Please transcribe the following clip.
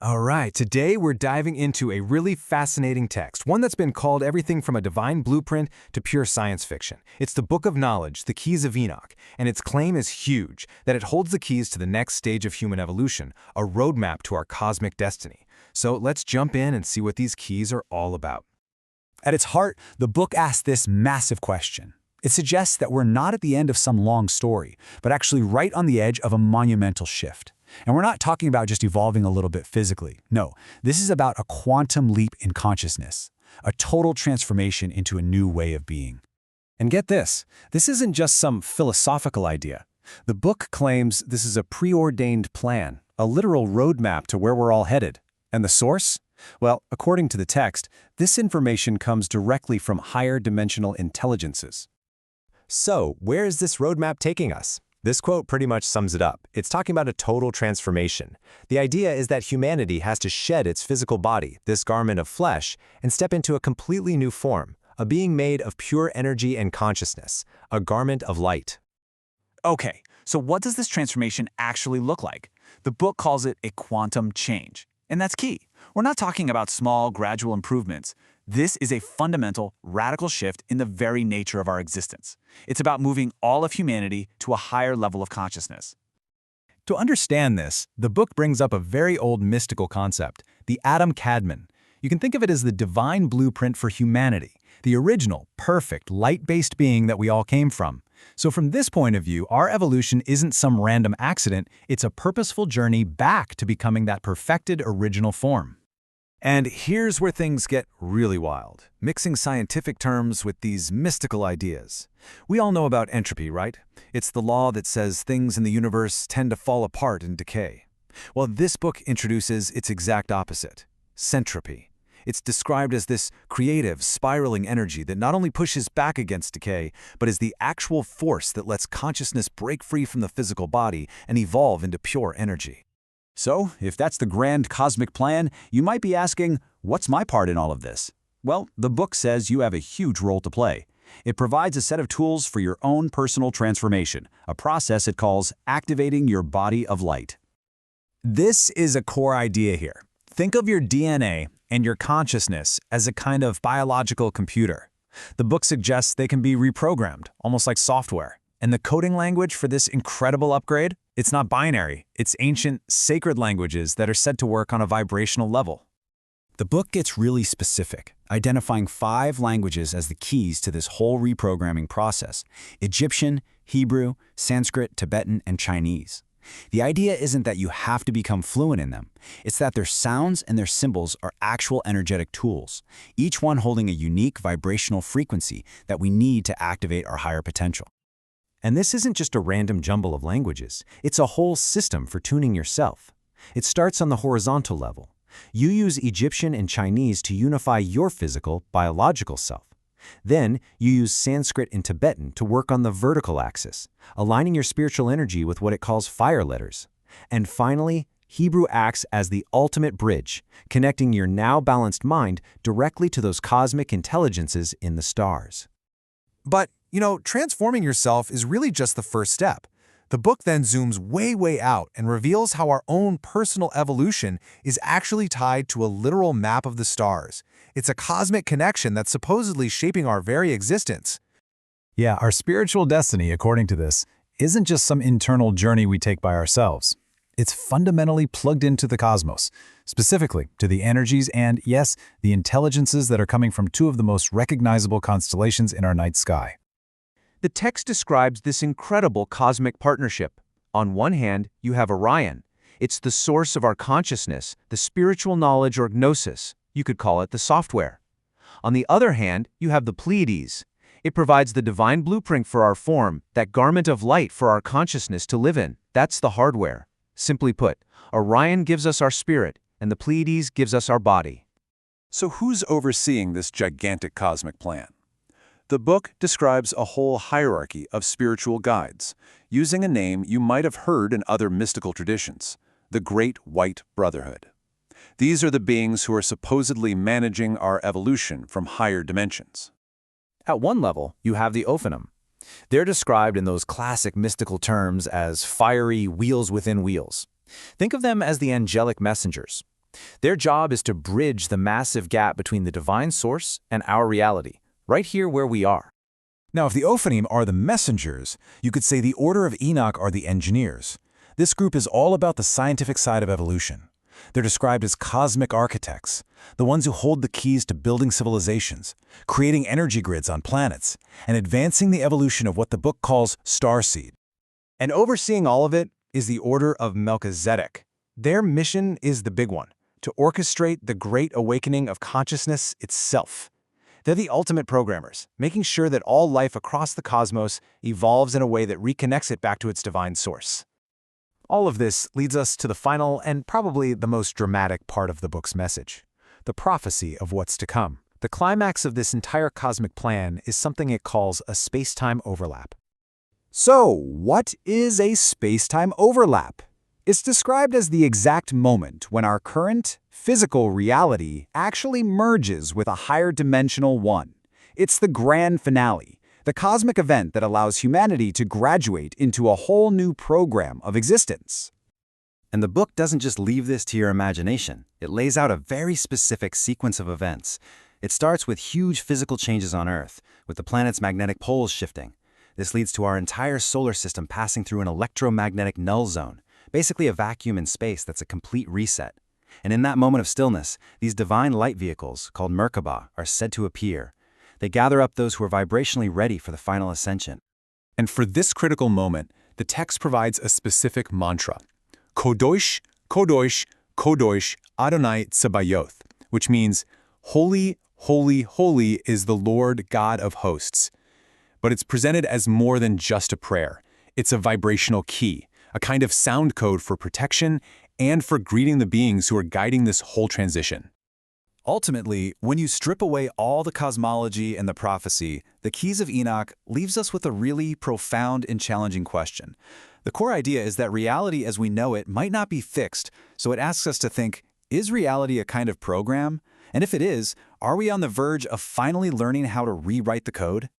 All right, today we're diving into a really fascinating text, one that's been called everything from a divine blueprint to pure science fiction. It's the Book of Knowledge, the Keys of Enoch, and its claim is huge, that it holds the keys to the next stage of human evolution, a roadmap to our cosmic destiny. So let's jump in and see what these keys are all about. At its heart, the book asks this massive question. It suggests that we're not at the end of some long story, but actually right on the edge of a monumental shift. And we're not talking about just evolving a little bit physically. No, this is about a quantum leap in consciousness, a total transformation into a new way of being. And get this isn't just some philosophical idea. The book claims this is a preordained plan, a literal roadmap to where we're all headed. And the source? Well, according to the text, this information comes directly from higher dimensional intelligences. So, where is this roadmap taking us? This quote pretty much sums it up. It's talking about a total transformation. The idea is that humanity has to shed its physical body, this garment of flesh, and step into a completely new form, a being made of pure energy and consciousness, a garment of light. Okay, so what does this transformation actually look like? The book calls it a quantum change. And that's key. We're not talking about small, gradual improvements. This is a fundamental, radical shift in the very nature of our existence. It's about moving all of humanity to a higher level of consciousness. To understand this, the book brings up a very old mystical concept, the Adam Kadmon. You can think of it as the divine blueprint for humanity, the original, perfect, light-based being that we all came from. So from this point of view, our evolution isn't some random accident, it's a purposeful journey back to becoming that perfected original form. And here's where things get really wild, mixing scientific terms with these mystical ideas. We all know about entropy, right? It's the law that says things in the universe tend to fall apart and decay. Well, this book introduces its exact opposite, centropy. It's described as this creative, spiraling energy that not only pushes back against decay, but is the actual force that lets consciousness break free from the physical body and evolve into pure energy. So, if that's the grand cosmic plan, you might be asking, what's my part in all of this? Well, the book says you have a huge role to play. It provides a set of tools for your own personal transformation, a process it calls activating your body of light. This is a core idea here. Think of your DNA and your consciousness as a kind of biological computer. The book suggests they can be reprogrammed, almost like software. And the coding language for this incredible upgrade? It's not binary. It's ancient, sacred languages that are said to work on a vibrational level. The book gets really specific, identifying 5 languages as the keys to this whole reprogramming process: Egyptian, Hebrew, Sanskrit, Tibetan, and Chinese. The idea isn't that you have to become fluent in them. It's that their sounds and their symbols are actual energetic tools, each one holding a unique vibrational frequency that we need to activate our higher potential. And this isn't just a random jumble of languages. It's a whole system for tuning yourself. It starts on the horizontal level. You use Egyptian and Chinese to unify your physical, biological self. Then, you use Sanskrit and Tibetan to work on the vertical axis, aligning your spiritual energy with what it calls fire letters. And finally, Hebrew acts as the ultimate bridge, connecting your now balanced mind directly to those cosmic intelligences in the stars. But, transforming yourself is really just the first step. The book then zooms way out and reveals how our own personal evolution is actually tied to a literal map of the stars. It's a cosmic connection that's supposedly shaping our very existence. Yeah, our spiritual destiny, according to this, isn't just some internal journey we take by ourselves. It's fundamentally plugged into the cosmos, specifically to the energies and, yes, the intelligences that are coming from 2 of the most recognizable constellations in our night sky. The text describes this incredible cosmic partnership. On one hand, you have Orion. It's the source of our consciousness, the spiritual knowledge or gnosis. You could call it the software. On the other hand, you have the Pleiades. It provides the divine blueprint for our form, that garment of light for our consciousness to live in. That's the hardware. Simply put, Orion gives us our spirit, and the Pleiades gives us our body. So who's overseeing this gigantic cosmic plan? The book describes a whole hierarchy of spiritual guides, using a name you might have heard in other mystical traditions, the Great White Brotherhood. These are the beings who are supposedly managing our evolution from higher dimensions. At one level, you have the Ophanim. They're described in those classic mystical terms as fiery wheels within wheels. Think of them as the angelic messengers. Their job is to bridge the massive gap between the divine source and our reality, right here where we are. Now, if the Ophanim are the messengers, you could say the Order of Enoch are the engineers. This group is all about the scientific side of evolution. They're described as cosmic architects, the ones who hold the keys to building civilizations, creating energy grids on planets, and advancing the evolution of what the book calls starseed. And overseeing all of it is the Order of Melchizedek. Their mission is the big one, to orchestrate the great awakening of consciousness itself. They're the ultimate programmers, making sure that all life across the cosmos evolves in a way that reconnects it back to its divine source. All of this leads us to the final and probably the most dramatic part of the book's message, the prophecy of what's to come. The climax of this entire cosmic plan is something it calls a space-time overlap. So, what is a space-time overlap? It's described as the exact moment when our current, physical reality actually merges with a higher dimensional one. It's the grand finale, the cosmic event that allows humanity to graduate into a whole new program of existence. And the book doesn't just leave this to your imagination. It lays out a very specific sequence of events. It starts with huge physical changes on Earth, with the planet's magnetic poles shifting. This leads to our entire solar system passing through an electromagnetic null zone, basically a vacuum in space that's a complete reset. And in that moment of stillness, these divine light vehicles, called Merkabah, are said to appear. They gather up those who are vibrationally ready for the final ascension. And for this critical moment, the text provides a specific mantra. Kodosh, Kodosh, Kodosh, Adonai Tsebayoth, which means, Holy, holy, holy is the Lord God of hosts. But it's presented as more than just a prayer. It's a vibrational key, a kind of sound code for protection and for greeting the beings who are guiding this whole transition. Ultimately, when you strip away all the cosmology and the prophecy, the Keys of Enoch leaves us with a really profound and challenging question. The core idea is that reality as we know it might not be fixed, so it asks us to think, is reality a kind of program? And if it is, are we on the verge of finally learning how to rewrite the code?